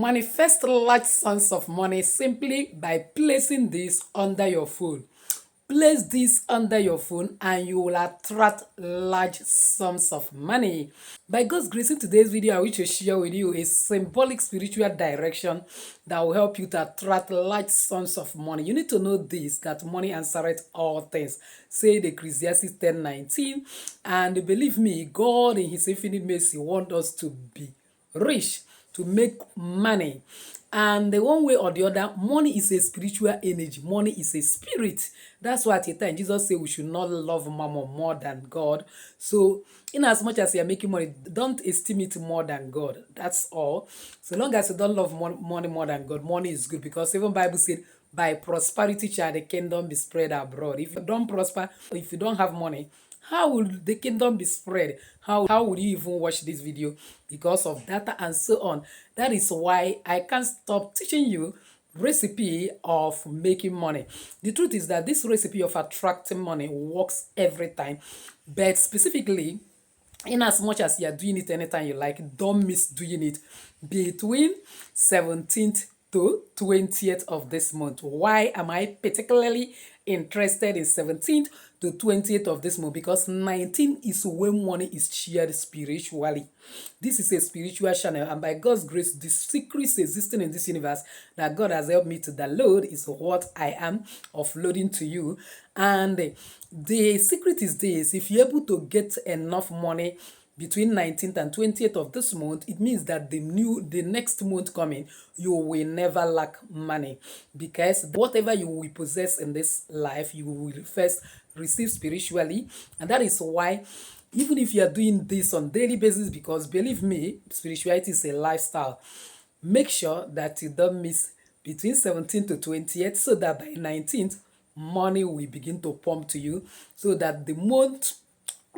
Manifest large sums of money simply by placing this under your phone. Place this under your phone and you will attract large sums of money. By God's grace, in today's video, I wish to share with you a symbolic spiritual direction that will help you to attract large sums of money. You need to know this, that money answereth all things. Say the Ecclesiastes 10:19. And believe me, God in his infinite mercy wants us to be rich, to make money. And the one way or the other, money is a spiritual energy. Money is a spirit. That's why at a time Jesus said we should not love mammon more than God. So in as much as you're making money, don't esteem it more than God. That's all. So long as you don't love money more than God, money is good, because even Bible said, by prosperity shall the kingdom be spread abroad. If you don't prosper, if you don't have money, how will the kingdom be spread? How would you even watch this video? Because of data and so on. That is why I can't stop teaching you recipe of making money. The truth is that this recipe of attracting money works every time, but specifically, in as much as you are doing it anytime you like, don't miss doing it between 17th to 20th of this month. Why am I particularly interested in 17th to 20th of this month? Because 19 is when money is shared spiritually. This is a spiritual channel, and by God's grace, the secrets existing in this universe that God has helped me to download is what I am offloading to you. And the secret is this: if you're able to get enough money between 19th and 20th of this month, it means that the next month coming, you will never lack money, because whatever you will possess in this life, you will first receive spiritually. And that is why, even if you are doing this on daily basis, because believe me, spirituality is a lifestyle, make sure that you don't miss between 17th to 20th, so that by 19th, money will begin to pump to you, so that the month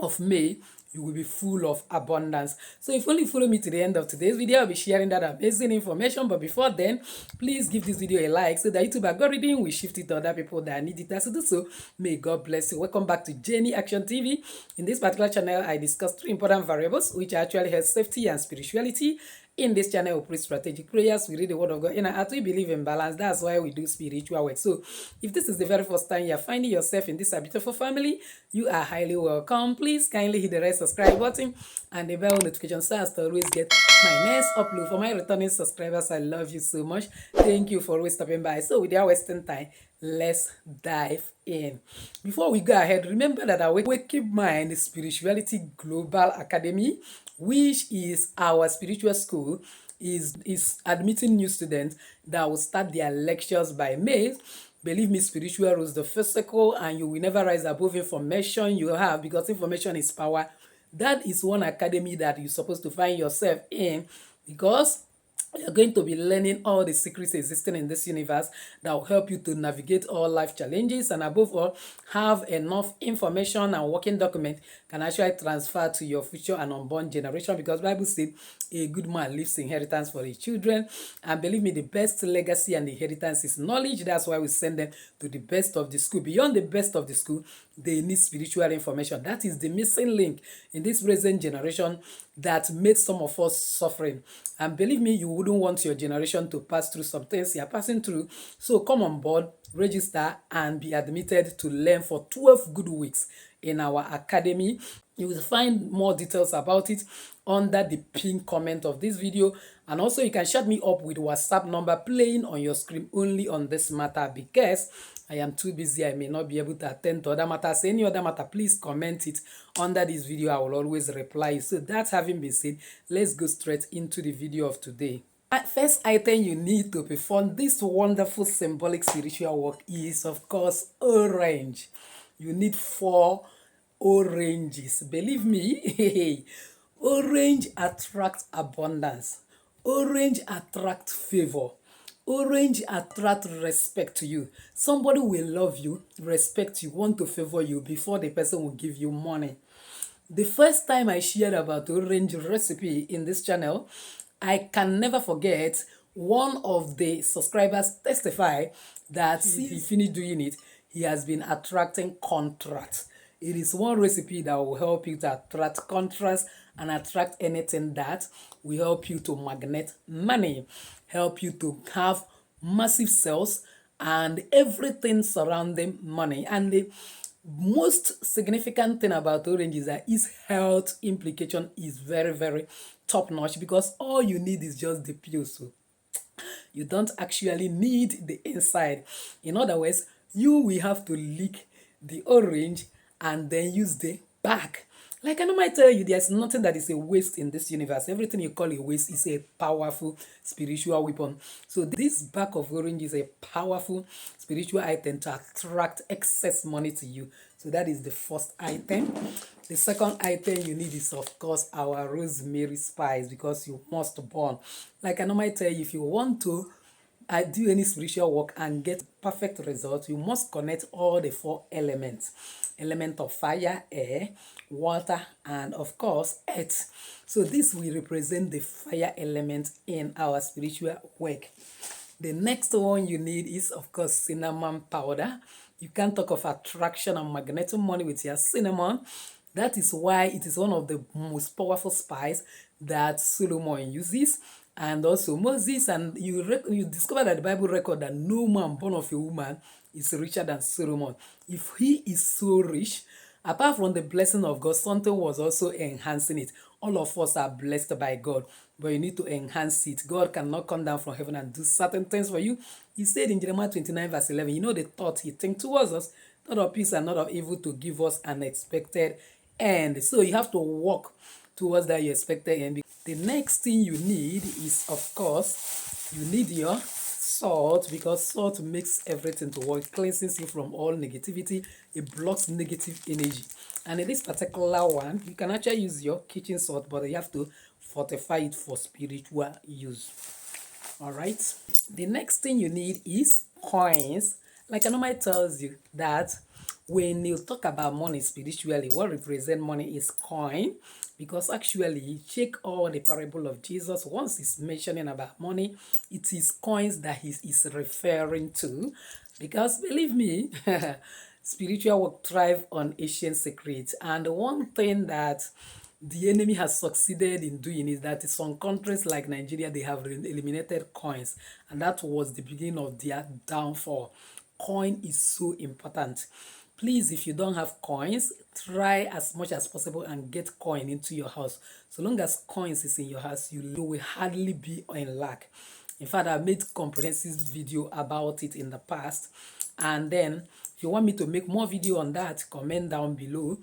of May, you will be full of abundance. So if you only follow me to the end of today's video, I'll be sharing that amazing information. But before then, please give this video a like, so that YouTube algorithm will shift it to other people that need it as to do so. May God bless you. Welcome back to Jenny Action TV. In this particular channel, I discuss three important variables which actually have safety and spirituality. In this channel, we pray strategic prayers, we read the word of God in our heart, we believe in balance. That's why we do spiritual work. So if this is the very first time you're finding yourself in this beautiful family, you are highly welcome. Please kindly hit the red subscribe button and the bell notification so as to always get my next upload. For my returning subscribers, I love you so much. Thank you for always stopping by. So without wasting time, let's dive in. Before we go ahead, remember that our Waking Mind Spirituality Global Academy, which is our spiritual school, is admitting new students that will start their lectures by May. Believe me, spiritual rules the first circle, and you will never rise above information you have, because information is power. That is one academy that you're supposed to find yourself in, because you're going to be learning all the secrets existing in this universe that will help you to navigate all life challenges, and above all, have enough information and working document can actually transfer to your future and unborn generation, because Bible says a good man leaves inheritance for his children. And believe me, the best legacy and inheritance is knowledge. That's why we send them to the best of the school. Beyond the best of the school, they need spiritual information. That is the missing link in this present generation that made some of us suffering. And believe me, you wouldn't want your generation to pass through some things you're passing through. So come on board, register, and be admitted to learn for 12 good weeks in our academy. You will find more details about it under the pinned comment of this video. And also you can chat me up with WhatsApp number playing on your screen only on this matter, because I am too busy. I may not be able to attend to other matters. Any other matter, please comment it under this video. I will always reply. So that having been said, let's go straight into the video of today. First item you need to perform this wonderful symbolic spiritual work is, of course, orange. You need 4 oranges. Believe me, orange attracts abundance. Orange attracts favor. Orange attract respect to you. Somebody will love you, respect you, want to favor you before the person will give you money. The first time I shared about orange recipe in this channel, I can never forget one of the subscribers testify that since he finished doing it, he has been attracting contracts. It is one recipe that will help you to attract contracts and attract anything that will help you to magnet money, help you to have massive sales and everything surrounding money. And the most significant thing about orange is that its health implication is very, very top notch, because all you need is just the peel. So you don't actually need the inside. In other words, you will have to lick the orange and then use the back. Like I normally tell you, there's nothing that is a waste in this universe. Everything you call a waste is a powerful spiritual weapon. So this back of orange is a powerful spiritual item to attract excess money to you. So that is the first item. The second item you need is, of course, our rosemary spice, because you must burn. Like I normally tell you, if you want to do any spiritual work and get perfect results, you must connect all the four elements. Element of fire, air, water, and of course, earth. So this will represent the fire element in our spiritual work. The next one you need is, of course, cinnamon powder. You can't talk of attraction and magnetic money with your cinnamon. That is why it is one of the most powerful spice that Solomon uses, and also Moses. And you discover that the Bible record that no man born of a woman is richer than Solomon. If he is so rich, apart from the blessing of God, something was also enhancing it. All of us are blessed by God, but you need to enhance it. God cannot come down from heaven and do certain things for you. He said in Jeremiah 29 verse 11, you know the thought he thinks towards us, not of peace and not of evil, to give us an expected end. So you have to walk towards that you expected end. The next thing you need is, of course, you need your salt, because salt makes everything to work. It cleanses you from all negativity. It blocks negative energy. And in this particular one, you can actually use your kitchen salt, but you have to fortify it for spiritual use. All right. The next thing you need is coins. Like I normally tells you that when you talk about money spiritually, what represents money is coin, because actually check all the parable of Jesus. Once he's mentioning about money, it is coins that he is referring to, because believe me, spiritual work thrive on ancient secrets. And one thing that the enemy has succeeded in doing is that in some countries like Nigeria, they have eliminated coins, and that was the beginning of their downfall. Coin is so important. Please, if you don't have coins, try as much as possible and get coin into your house. So long as coins is in your house, you will hardly be in lack. In fact, I made comprehensive video about it in the past, and then if you want me to make more video on that, comment down below.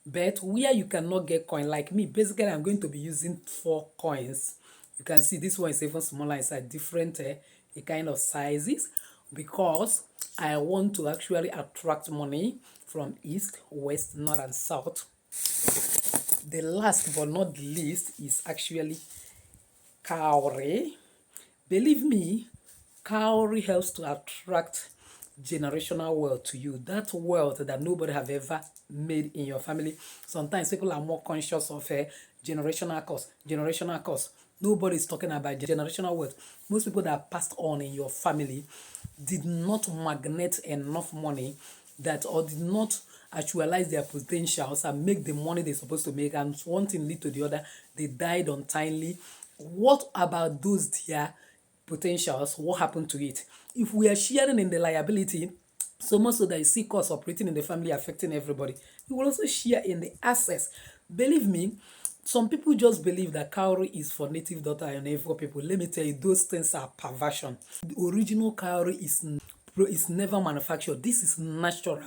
But where you cannot get coin, like me, basically I'm going to be using 4 coins. You can see this one is even smaller. It's a different kind of sizes, because I want to actually attract money from east, west, north, and south. The last but not least is actually cowrie. Believe me, cowrie helps to attract generational wealth to you. That wealth that nobody have ever made in your family. Sometimes people are more conscious of generational cost. Generational cost. Nobody is talking about generational wealth. Most people that passed on in your family did not magnet enough money, that or did not actualize their potentials and make the money they're supposed to make, and one thing lead to the other, they died untimely. What about those their potentials? What happened to it? If we are sharing in the liability, so much so that you see costs operating in the family affecting everybody, you will also share in the assets. Believe me, some people just believe that cowrie is for native daughter and Igbo people. Let me tell you, those things are perversion. The original cowrie is never manufactured. This is natural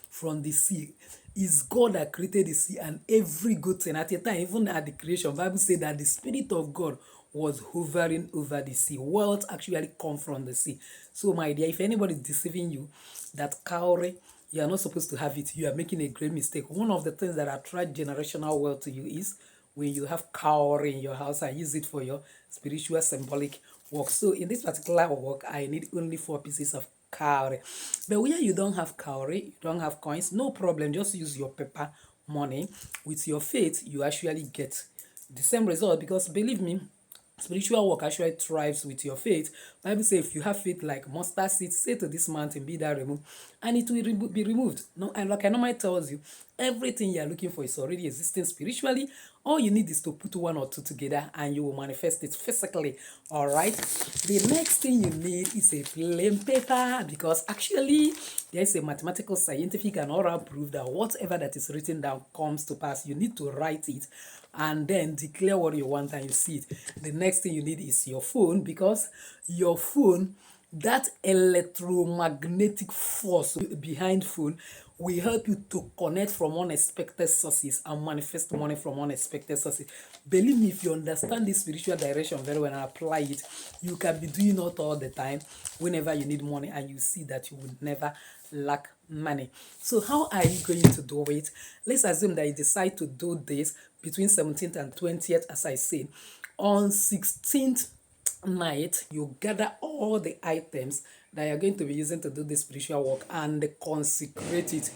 from the sea. It's God that created the sea and every good thing. At the time, even at the creation, Bible said that the Spirit of God was hovering over the sea. Wealth actually come from the sea. So my dear, if anybody is deceiving you that cowrie, you are not supposed to have it, you are making a great mistake. One of the things that attract generational wealth to you is when you have cowrie in your house and use it for your spiritual symbolic work. So in this particular work, I need only 4 pieces of cowrie. But where you don't have cowrie, you don't have coins, no problem. Just use your paper money. With your faith, you actually get the same result, because believe me, spiritual work actually thrives with your faith. Bible says if you have faith like mustard seed, say to this mountain, be thou removed, and it will be removed. No, and like I normally tells you, everything you're looking for is already existing spiritually. All you need is to put one or two together and you will manifest it physically. All right. The next thing you need is a plain paper, because actually there is a mathematical, scientific, and oral proof that whatever that is written down comes to pass. You need to write it and then declare what you want and you see it. The next thing you need is your phone, because your phone, that electromagnetic force behind phone, will help you to connect from unexpected sources and manifest money from unexpected sources. Believe me, if you understand this spiritual direction very well and apply it, you can be doing it all the time whenever you need money, and you see that you will never lack money. So how are you going to do it? Let's assume that you decide to do this between 17th and 20th, as I said. On 16th night, you gather all the items that you're going to be using to do this spiritual work and consecrate it.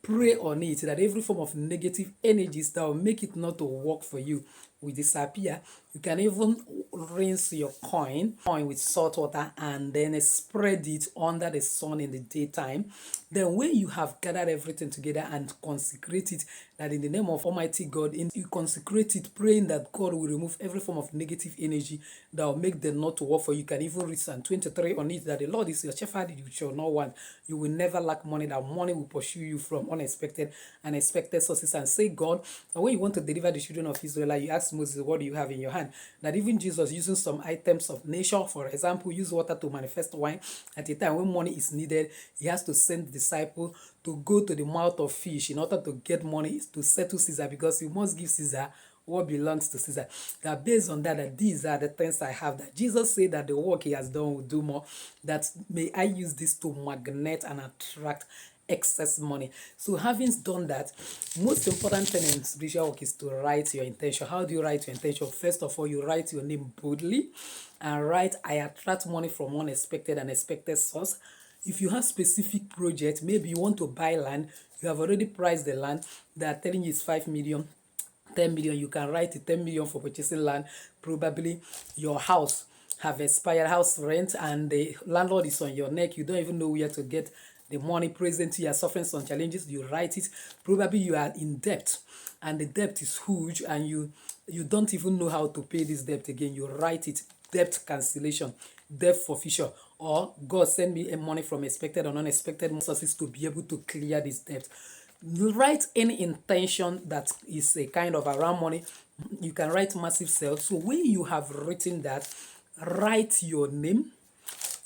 Pray on it that every form of negative energies that will make it not to work for you will disappear. You can even rinse your coin with salt water and then spread it under the sun in the daytime. Then when you have gathered everything together and consecrate it, that in the name of Almighty God, you consecrate it, praying that God will remove every form of negative energy that will make them not to work for you. You can even read Psalm 23 on it, that the Lord is your shepherd, you shall not want. You will never lack money, that money will pursue you from unexpected and expected sources. And say, God, that when you want to deliver the children of Israel, like you ask Moses, what do you have in your hand? That even Jesus, using some items of nature, for example, use water to manifest wine. At a time when money is needed, he has to send the disciple to go to the mouth of fish in order to get money to settle Caesar, because you must give Caesar what belongs to Caesar. That based on that, that these are the things I have, that Jesus said that the work he has done will do more, that may I use this to magnet and attract excess money. So having done that, most important thing in spiritual work is to write your intention. How do you write your intention? First of all, you write your name boldly and write, I attract money from unexpected and expected source. If you have specific project, maybe you want to buy land, you have already priced the land, they are telling you it's 5 million, 10 million, you can write it 10 million for purchasing land. Probably your house have expired house rent and the landlord is on your neck, you don't even know where to get the money. Present, you are suffering some challenges, you write it. Probably you are in debt and the debt is huge and you don't even know how to pay this debt again. You write it, debt cancellation, debt forfeiture, or God send me money from expected or unexpected sources to be able to clear this debt. Write any intention that is a kind of around money. You can write massive sales. So when you have written that, write your name,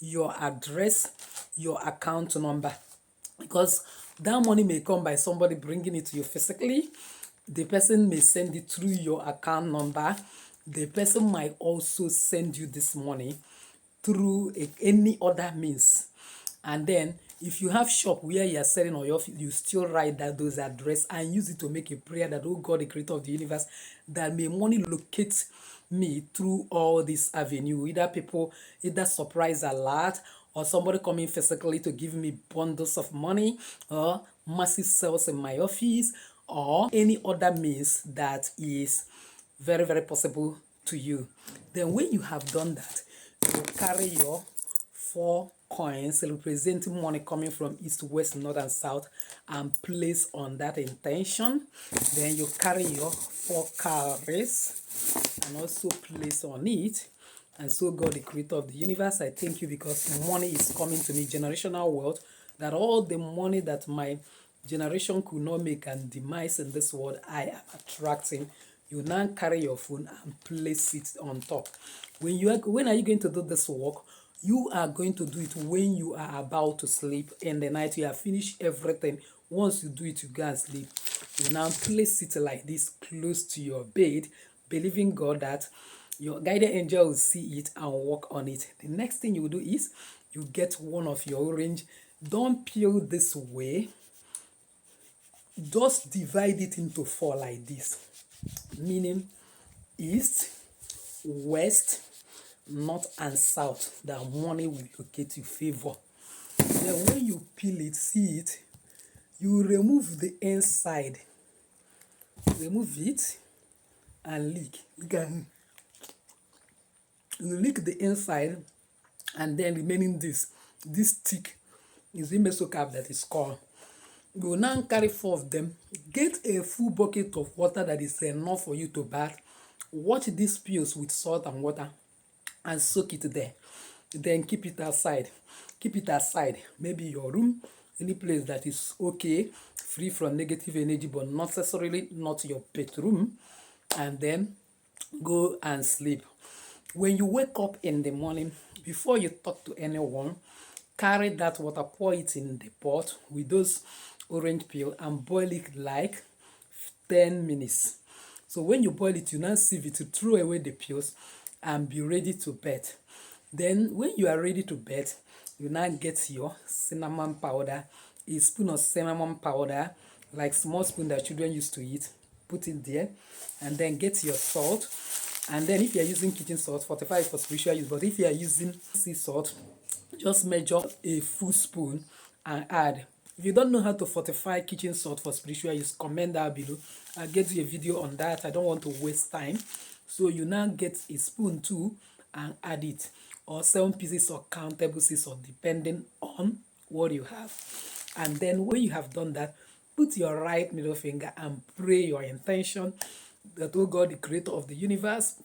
your address, your account number, because that money may come by somebody bringing it to you physically. The person may send it through your account number. The person might also send you this money through any other means. And then if you have shop where you are selling or you still write that those address and use it to make a prayer that, oh God, the creator of the universe, that may money locate me through all this avenue. Either surprise alert, or somebody coming physically to give me bundles of money, or massive sales in my office, or any other means that is very, very possible to you. Then when you have done that, you carry your 4 coins representing money coming from east, west, north, and south, and place on that intention. Then you carry your 4 cowries and also place on it. And so, God, the creator of the universe, I thank you because money is coming to me, generational wealth, that all the money that my generation could not make and demise in this world, I am attracting. You now carry your phone and place it on top. When are you going to do this work? You are going to do it when you are about to sleep in the night. You have finished everything. Once you do it, you go and sleep. You now place it like this close to your bed, believing God that your guided angel will see it and work on it. The next thing you will do is you get one of your orange. Don't peel this way. Just divide it into 4 like this, meaning east, west, north, and south. That money will locate you favor. Then when you peel it, see it, you remove the inside. Remove it and lick. You lick the inside, and then remaining this thick is the mesocap that is called. You will now carry 4 of them. Get a full bucket of water that is enough for you to bath. Wash these pills with salt and water and soak it there. Then keep it outside. Keep it aside. Maybe your room, any place that is okay, free from negative energy, but not necessarily not your bedroom. And then go and sleep. When you wake up in the morning, before you talk to anyone, carry that water, pour it in the pot with those orange peel and boil it like 10 minutes. So when you boil it, you now sieve it to throw away the peels and be ready to bed. Then when you are ready to bed, you now get your cinnamon powder, a spoon of cinnamon powder, like small spoon that children used to eat, put it there, and then get your salt. And then if you are using kitchen salt, 45 for spiritual use, but if you are using sea salt, just measure a full spoon and add. If you don't know how to fortify kitchen salt for spiritual use, comment down below. I'll get you a video on that. I don't want to waste time. So you now get a spoon too and add it, or 7 pieces of countable sea salt depending on what you have. And then when you have done that, put your right middle finger and pray your intention that, oh God, the creator of the universe,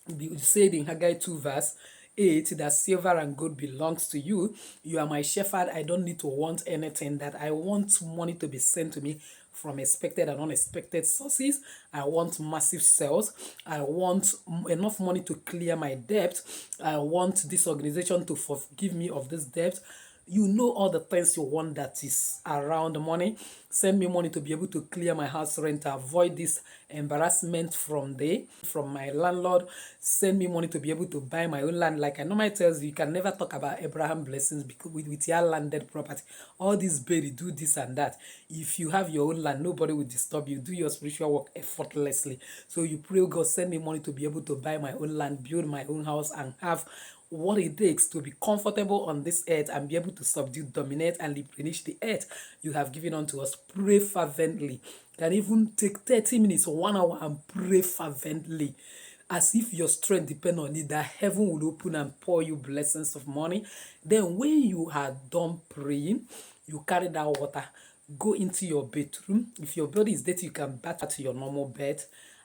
you said in Haggai 2 verse 8 that silver and gold belongs to you. You are my shepherd. I don't need to want anything. That I want money to be sent to me from expected and unexpected sources. I want massive sales. I want enough money to clear my debt. I want this organization to forgive me of this debt. You know all the things you want that is around money. Send me money to be able to clear my house rent, avoid this embarrassment from my landlord. Send me money to be able to buy my own land. Like I normally tell you, you can never talk about Abraham blessings because with your landed property, all this baby do this and that. If you have your own land, nobody will disturb you. Do your spiritual work effortlessly. So you pray, God, send me money to be able to buy my own land, build my own house, and have what it takes to be comfortable on this earth and be able to subdue, dominate, and replenish the earth you have given unto us. Pray fervently. Can even take 30 minutes or 1 hour and pray fervently, as if your strength depends on it, that heaven will open and pour you blessings of money. Then when you are done praying, you carry that water, go into your bedroom. If your body is dirty, you can bath to your normal bed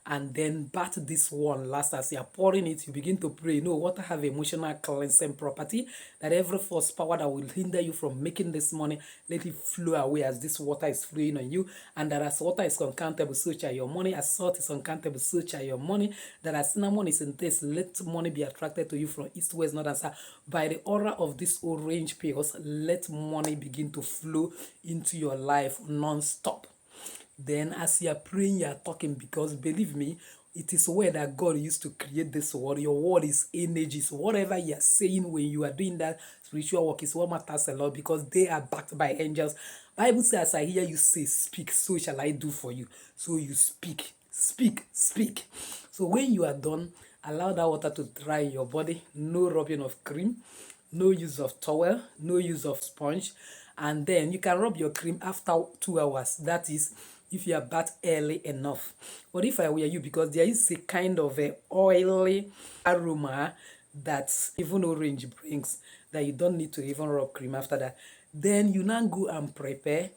and then bath this one last. As you are pouring it, you begin to pray. Water have emotional cleansing property, that every false power that will hinder you from making this money, let it flow away as this water is flowing on you. And that as water is uncountable, so shall your money. As salt is uncountable, so shall your money. That as cinnamon is in taste, let money be attracted to you from east, west, north, and south. By the aura of this orange pills, let money begin to flow into your life non-stop. Then as you are praying, you are talking, because believe me, it is where that God used to create this world. Your word is energy. So whatever you are saying when you are doing that spiritual work is what matters a lot, because they are backed by angels. Bible says, as I hear you say, speak, so shall I do for you. So you speak, speak, speak. So when you are done, allow that water to dry your body. No rubbing of cream, no use of towel, no use of sponge. And then you can rub your cream after 2 hours. That is, if you are bath early enough. But if I were you, because there is a kind of a oily aroma that even orange brings, that you don't need to even rub cream after that. Then you now go and prepare.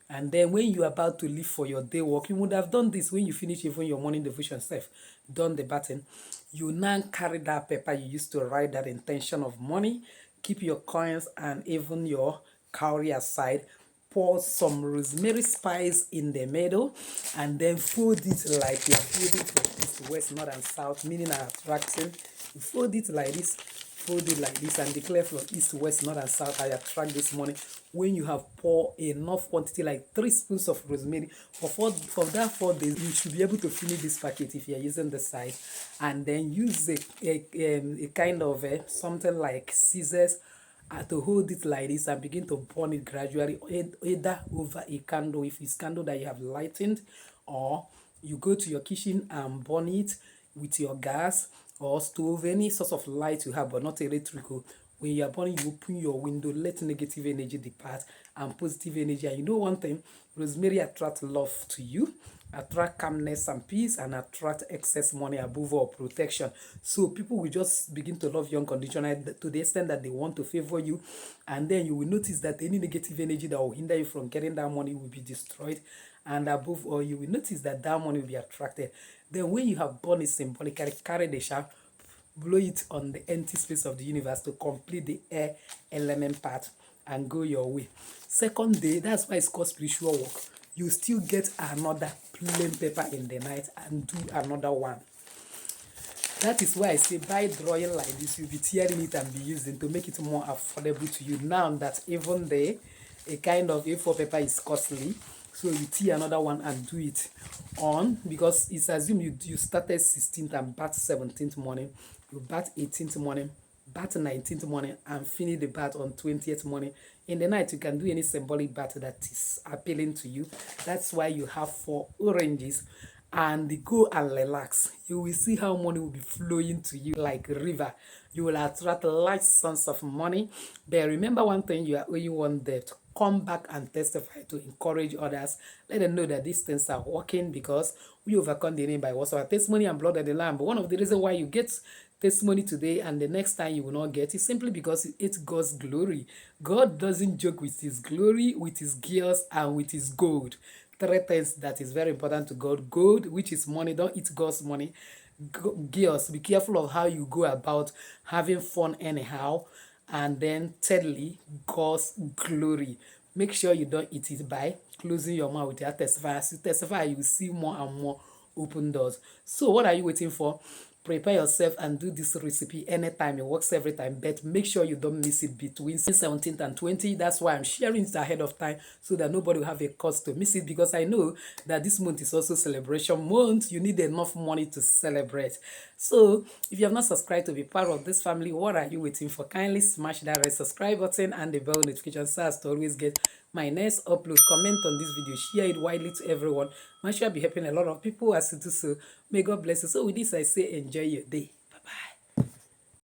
And then when you're about to leave for your day work, you would have done this when you finish even your morning devotion self, done the bathing. You now carry that paper you used to write that intention of money, keep your coins and even your cowrie aside, pour some rosemary spice in the middle, and then fold it like you're folding from east, west, north, and south, meaning attracting. You fold it like this, fold it like this, and declare from east, west, north, and south, I attract this money. When you have poured enough quantity, like 3 spoons of rosemary, for that 4 days, you should be able to finish this packet if you're using the side. And then use a kind of something like scissors to hold it like this and begin to burn it gradually, either over a candle, if it's candle that you have lightened, or you go to your kitchen and burn it with your gas or stove, any source of light you have, but not electrical. When you are burning, you open your window, let negative energy depart and positive energy. And you know one thing, rosemary attracts love to you. attract calmness and peace, and attract excess money above all protection. So people will just begin to love you unconditionally to the extent that they want to favor you, and then you will notice that any negative energy that will hinder you from getting that money will be destroyed, and above all, you will notice that that money will be attracted. Then when you have born it symbolically, carry the shaft, blow it on the empty space of the universe to complete the air element part and go your way. Second day, that's why it's called spiritual work. You still get another plain paper in the night and do another one. That is why I say buy drawing like this, you'll be tearing it and be using to make it more affordable to you. Now that even a kind of A4 paper is costly, so you tear another one and do it on, because it's assumed you started 16th and bat 17th morning, you bat 18th morning, bat 19th morning, and finish the bat on 20th morning. In the night, you can do any symbolic bat that is appealing to you. That's why you have 4 oranges, and go and relax. You will see how money will be flowing to you like a river. You will attract large sums of money. But remember one thing, you are owing one debt. Come back and testify to encourage others. Let them know that these things are working, because we overcome the enemy by what's our testimony and blood of the Lamb. But one of the reasons why you get testimony today and the next time you will not get is simply because it's God's glory. God doesn't joke with his glory, with his gears, and with his gold. 3 things that is very important to God. Gold, which is money. Don't eat God's money. Gears, be careful of how you go about having fun anyhow. And then thirdly, God's glory. Make sure you don't eat it by closing your mouth with your testify. As you testify, you will see more and more open doors. So what are you waiting for? Prepare yourself and do this recipe anytime. It works every time, but make sure you don't miss it between 17th and 20th. That's why I'm sharing it ahead of time, so that nobody will have a cause to miss it, because I know that this month is also celebration month. You need enough money to celebrate. So if you have not subscribed to be part of this family, what are you waiting for? Kindly smash that red subscribe button and the bell notification so as to always get my next upload. Comment on this video, share it widely to everyone. I'm sure I'll be helping a lot of people as you do so. May God bless you. So with this, I say enjoy your day.